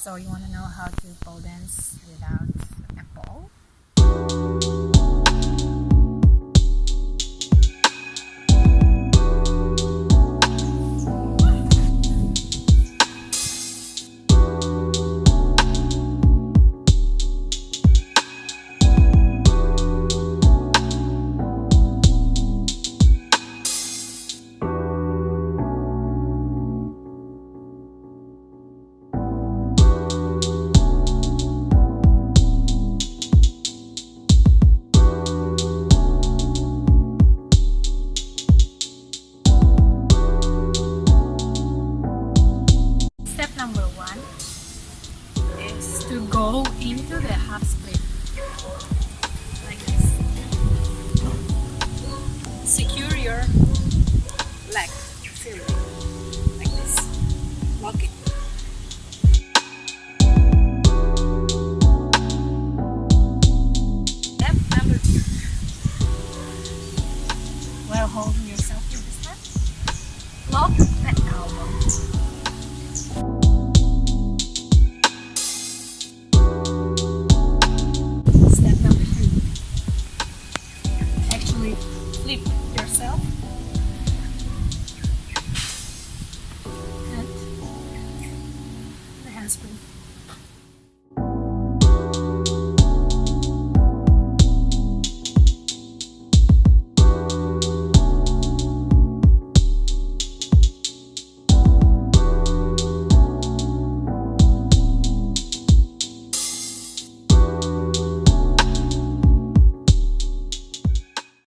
So you want to know how to pole dance without a pole? Step number 1 is to go into the half split like this. Secure your leg firmly like this. Lock it. Step number 2. While holding yourself in this step, lock the elbow. Step number 3. Actually flip yourself and the handspring.